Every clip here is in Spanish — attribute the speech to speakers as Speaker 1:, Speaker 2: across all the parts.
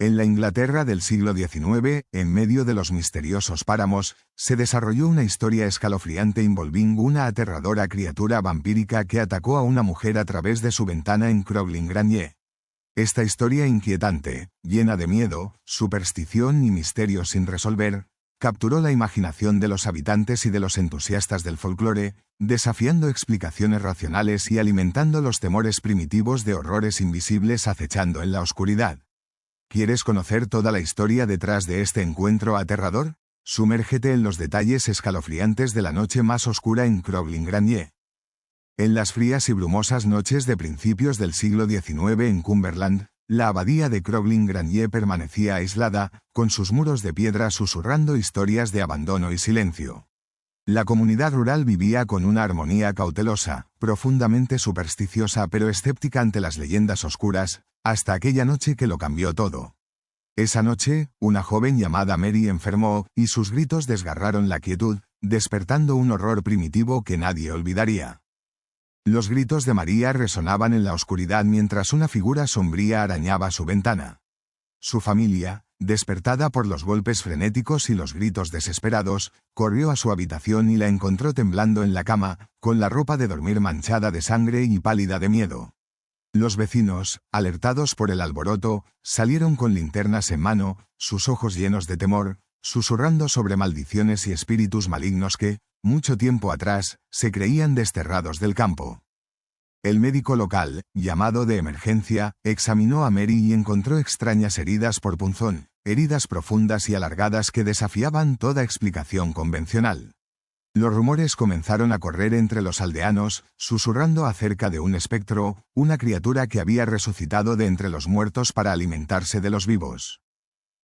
Speaker 1: En la Inglaterra del siglo XIX, en medio de los misteriosos páramos, se desarrolló una historia escalofriante envolviendo una aterradora criatura vampírica que atacó a una mujer a través de su ventana en Crogling Granier. Esta historia inquietante, llena de miedo, superstición y misterios sin resolver, capturó la imaginación de los habitantes y de los entusiastas del folclore, desafiando explicaciones racionales y alimentando los temores primitivos de horrores invisibles acechando en la oscuridad. ¿Quieres conocer toda la historia detrás de este encuentro aterrador? Sumérgete en los detalles escalofriantes de la noche más oscura en Crogling Granier. En las frías y brumosas noches de principios del siglo XIX en Cumberland, la abadía de Crogling Granier permanecía aislada, con sus muros de piedra susurrando historias de abandono y silencio. La comunidad rural vivía con una armonía cautelosa, profundamente supersticiosa pero escéptica ante las leyendas oscuras, hasta aquella noche que lo cambió todo. Esa noche, una joven llamada Mary enfermó, y sus gritos desgarraron la quietud, despertando un horror primitivo que nadie olvidaría. Los gritos de María resonaban en la oscuridad mientras una figura sombría arañaba su ventana. Su familia, despertada por los golpes frenéticos y los gritos desesperados, corrió a su habitación y la encontró temblando en la cama, con la ropa de dormir manchada de sangre y pálida de miedo. Los vecinos, alertados por el alboroto, salieron con linternas en mano, sus ojos llenos de temor, susurrando sobre maldiciones y espíritus malignos que, mucho tiempo atrás, se creían desterrados del campo. El médico local, llamado de emergencia, examinó a Mary y encontró extrañas heridas por punzón, heridas profundas y alargadas que desafiaban toda explicación convencional. Los rumores comenzaron a correr entre los aldeanos, susurrando acerca de un espectro, una criatura que había resucitado de entre los muertos para alimentarse de los vivos.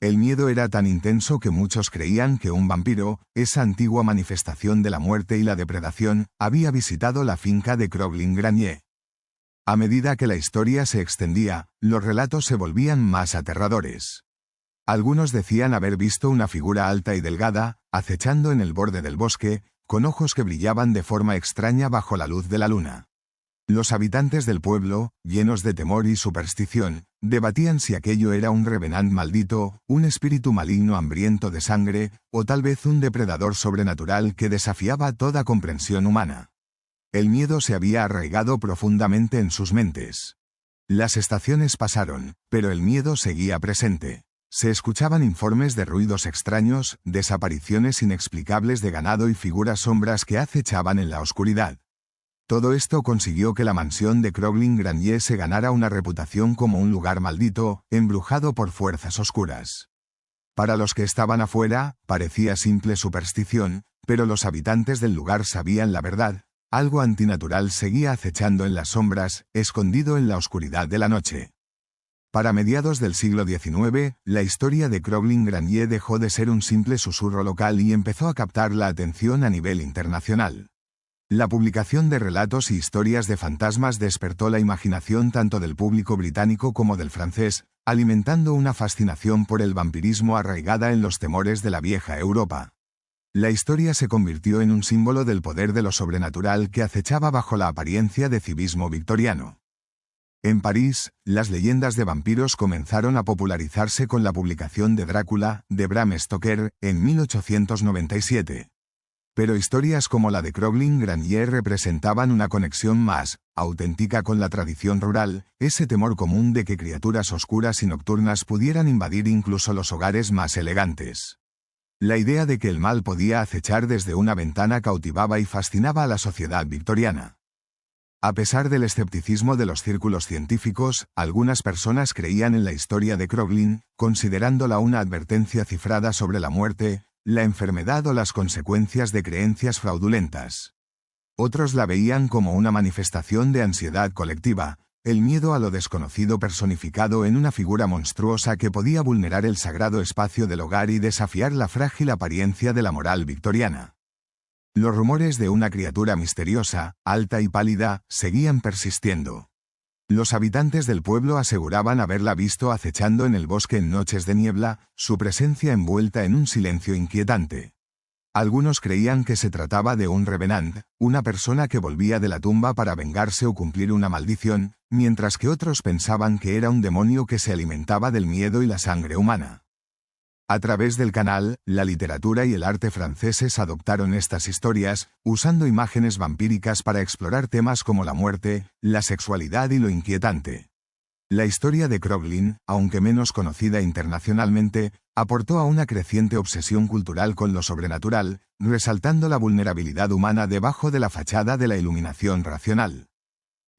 Speaker 1: El miedo era tan intenso que muchos creían que un vampiro, esa antigua manifestación de la muerte y la depredación, había visitado la finca de Crogling Granier. A medida que la historia se extendía, los relatos se volvían más aterradores. Algunos decían haber visto una figura alta y delgada, acechando en el borde del bosque, con ojos que brillaban de forma extraña bajo la luz de la luna. Los habitantes del pueblo, llenos de temor y superstición, debatían si aquello era un revenant maldito, un espíritu maligno hambriento de sangre, o tal vez un depredador sobrenatural que desafiaba toda comprensión humana. El miedo se había arraigado profundamente en sus mentes. Las estaciones pasaron, pero el miedo seguía presente. Se escuchaban informes de ruidos extraños, desapariciones inexplicables de ganado y figuras sombras que acechaban en la oscuridad. Todo esto consiguió que la mansión de Crogling Granier se ganara una reputación como un lugar maldito, embrujado por fuerzas oscuras. Para los que estaban afuera, parecía simple superstición, pero los habitantes del lugar sabían la verdad, algo antinatural seguía acechando en las sombras, escondido en la oscuridad de la noche. Para mediados del siglo XIX, la historia de Crogling Granier dejó de ser un simple susurro local y empezó a captar la atención a nivel internacional. La publicación de relatos y historias de fantasmas despertó la imaginación tanto del público británico como del francés, alimentando una fascinación por el vampirismo arraigada en los temores de la vieja Europa. La historia se convirtió en un símbolo del poder de lo sobrenatural que acechaba bajo la apariencia de civismo victoriano. En París, las leyendas de vampiros comenzaron a popularizarse con la publicación de Drácula, de Bram Stoker, en 1897. Pero historias como la de Crogling Granier representaban una conexión más auténtica con la tradición rural, ese temor común de que criaturas oscuras y nocturnas pudieran invadir incluso los hogares más elegantes. La idea de que el mal podía acechar desde una ventana cautivaba y fascinaba a la sociedad victoriana. A pesar del escepticismo de los círculos científicos, algunas personas creían en la historia de Crogling, considerándola una advertencia cifrada sobre la muerte, la enfermedad o las consecuencias de creencias fraudulentas. Otros la veían como una manifestación de ansiedad colectiva, el miedo a lo desconocido personificado en una figura monstruosa que podía vulnerar el sagrado espacio del hogar y desafiar la frágil apariencia de la moral victoriana. Los rumores de una criatura misteriosa, alta y pálida, seguían persistiendo. Los habitantes del pueblo aseguraban haberla visto acechando en el bosque en noches de niebla, su presencia envuelta en un silencio inquietante. Algunos creían que se trataba de un revenant, una persona que volvía de la tumba para vengarse o cumplir una maldición, mientras que otros pensaban que era un demonio que se alimentaba del miedo y la sangre humana. A través del canal, la literatura y el arte franceses adoptaron estas historias, usando imágenes vampíricas para explorar temas como la muerte, la sexualidad y lo inquietante. La historia de Crooklyn, aunque menos conocida internacionalmente, aportó a una creciente obsesión cultural con lo sobrenatural, resaltando la vulnerabilidad humana debajo de la fachada de la iluminación racional.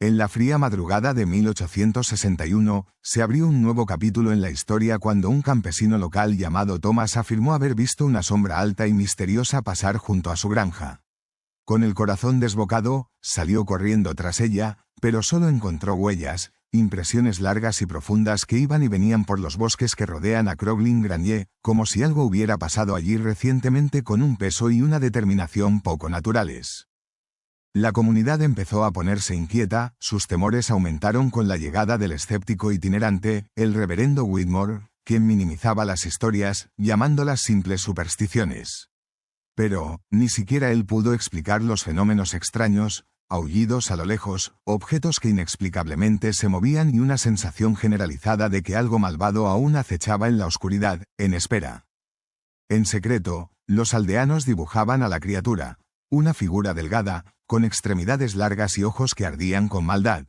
Speaker 1: En la fría madrugada de 1861, se abrió un nuevo capítulo en la historia cuando un campesino local llamado Thomas afirmó haber visto una sombra alta y misteriosa pasar junto a su granja. Con el corazón desbocado, salió corriendo tras ella, pero solo encontró huellas, impresiones largas y profundas que iban y venían por los bosques que rodean a Crooklyn-Granier, como si algo hubiera pasado allí recientemente con un peso y una determinación poco naturales. La comunidad empezó a ponerse inquieta, sus temores aumentaron con la llegada del escéptico itinerante, el reverendo Whitmore, quien minimizaba las historias, llamándolas simples supersticiones. Pero, ni siquiera él pudo explicar los fenómenos extraños, aullidos a lo lejos, objetos que inexplicablemente se movían y una sensación generalizada de que algo malvado aún acechaba en la oscuridad, en espera. En secreto, los aldeanos dibujaban a la criatura, una figura delgada, con extremidades largas y ojos que ardían con maldad.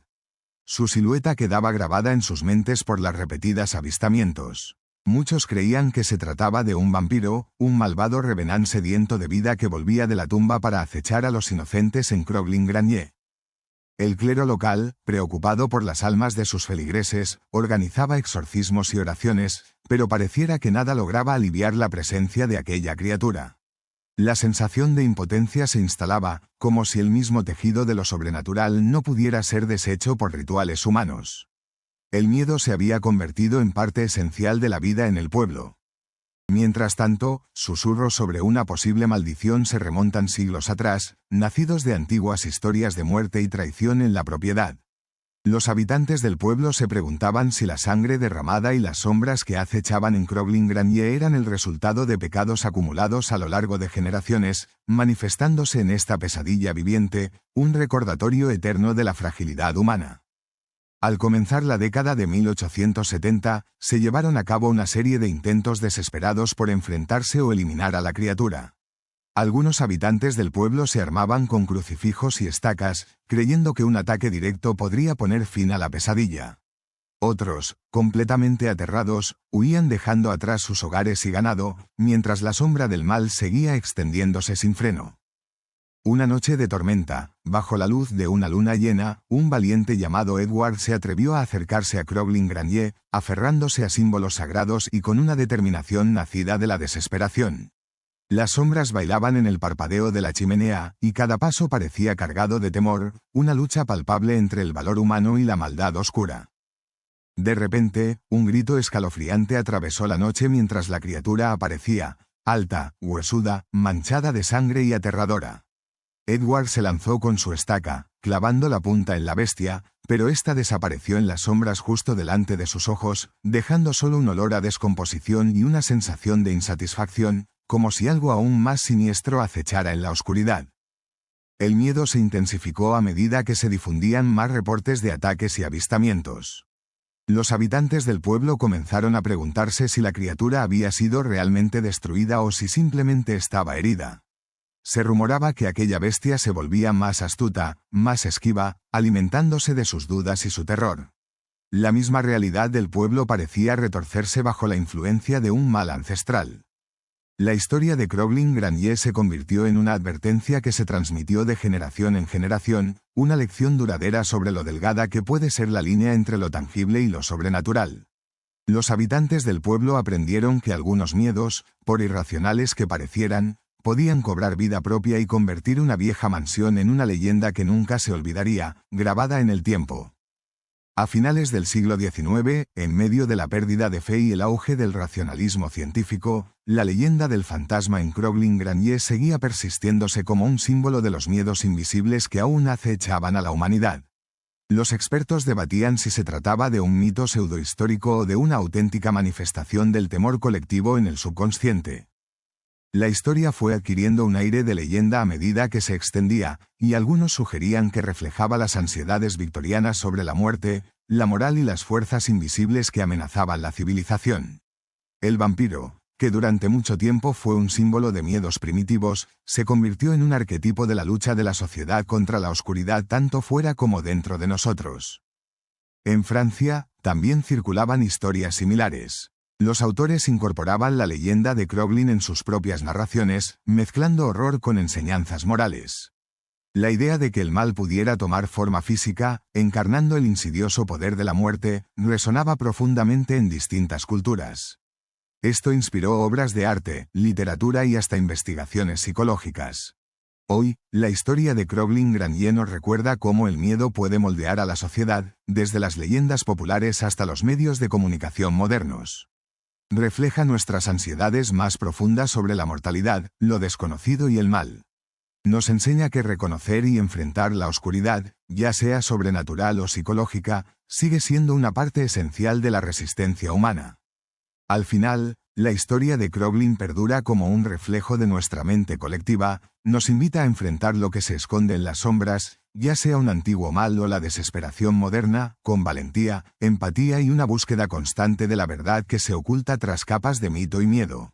Speaker 1: Su silueta quedaba grabada en sus mentes por las repetidas avistamientos. Muchos creían que se trataba de un vampiro, un malvado revenant sediento de vida que volvía de la tumba para acechar a los inocentes en Crooklyn-Granier. El clero local, preocupado por las almas de sus feligreses, organizaba exorcismos y oraciones, pero pareciera que nada lograba aliviar la presencia de aquella criatura. La sensación de impotencia se instalaba, como si el mismo tejido de lo sobrenatural no pudiera ser deshecho por rituales humanos. El miedo se había convertido en parte esencial de la vida en el pueblo. Mientras tanto, susurros sobre una posible maldición se remontan siglos atrás, nacidos de antiguas historias de muerte y traición en la propiedad. Los habitantes del pueblo se preguntaban si la sangre derramada y las sombras que acechaban en Crooklyn-Granier eran el resultado de pecados acumulados a lo largo de generaciones, manifestándose en esta pesadilla viviente, un recordatorio eterno de la fragilidad humana. Al comenzar la década de 1870, se llevaron a cabo una serie de intentos desesperados por enfrentarse o eliminar a la criatura. Algunos habitantes del pueblo se armaban con crucifijos y estacas, creyendo que un ataque directo podría poner fin a la pesadilla. Otros, completamente aterrados, huían dejando atrás sus hogares y ganado, mientras la sombra del mal seguía extendiéndose sin freno. Una noche de tormenta, bajo la luz de una luna llena, un valiente llamado Edward se atrevió a acercarse a Crooklyn-Granier, aferrándose a símbolos sagrados y con una determinación nacida de la desesperación. Las sombras bailaban en el parpadeo de la chimenea, y cada paso parecía cargado de temor, una lucha palpable entre el valor humano y la maldad oscura. De repente, un grito escalofriante atravesó la noche mientras la criatura aparecía, alta, huesuda, manchada de sangre y aterradora. Edward se lanzó con su estaca, clavando la punta en la bestia, pero ésta desapareció en las sombras justo delante de sus ojos, dejando solo un olor a descomposición y una sensación de insatisfacción, como si algo aún más siniestro acechara en la oscuridad. El miedo se intensificó a medida que se difundían más reportes de ataques y avistamientos. Los habitantes del pueblo comenzaron a preguntarse si la criatura había sido realmente destruida o si simplemente estaba herida. Se rumoraba que aquella bestia se volvía más astuta, más esquiva, alimentándose de sus dudas y su terror. La misma realidad del pueblo parecía retorcerse bajo la influencia de un mal ancestral. La historia de Crooklyn-Granier se convirtió en una advertencia que se transmitió de generación en generación, una lección duradera sobre lo delgada que puede ser la línea entre lo tangible y lo sobrenatural. Los habitantes del pueblo aprendieron que algunos miedos, por irracionales que parecieran, podían cobrar vida propia y convertir una vieja mansión en una leyenda que nunca se olvidaría, grabada en el tiempo. A finales del siglo XIX, en medio de la pérdida de fe y el auge del racionalismo científico, la leyenda del fantasma en Crooklyn-Granier seguía persistiéndose como un símbolo de los miedos invisibles que aún acechaban a la humanidad. Los expertos debatían si se trataba de un mito pseudohistórico o de una auténtica manifestación del temor colectivo en el subconsciente. La historia fue adquiriendo un aire de leyenda a medida que se extendía, y algunos sugerían que reflejaba las ansiedades victorianas sobre la muerte, la moral y las fuerzas invisibles que amenazaban la civilización. El vampiro, que durante mucho tiempo fue un símbolo de miedos primitivos, se convirtió en un arquetipo de la lucha de la sociedad contra la oscuridad tanto fuera como dentro de nosotros. En Francia, también circulaban historias similares. Los autores incorporaban la leyenda de Croglin en sus propias narraciones, mezclando horror con enseñanzas morales. La idea de que el mal pudiera tomar forma física, encarnando el insidioso poder de la muerte, resonaba profundamente en distintas culturas. Esto inspiró obras de arte, literatura y hasta investigaciones psicológicas. Hoy, la historia de Croglin Granier nos recuerda cómo el miedo puede moldear a la sociedad, desde las leyendas populares hasta los medios de comunicación modernos. Refleja nuestras ansiedades más profundas sobre la mortalidad, lo desconocido y el mal. Nos enseña que reconocer y enfrentar la oscuridad, ya sea sobrenatural o psicológica, sigue siendo una parte esencial de la resistencia humana. Al final, la historia de Croglin perdura como un reflejo de nuestra mente colectiva, nos invita a enfrentar lo que se esconde en las sombras, ya sea un antiguo mal o la desesperación moderna, con valentía, empatía y una búsqueda constante de la verdad que se oculta tras capas de mito y miedo.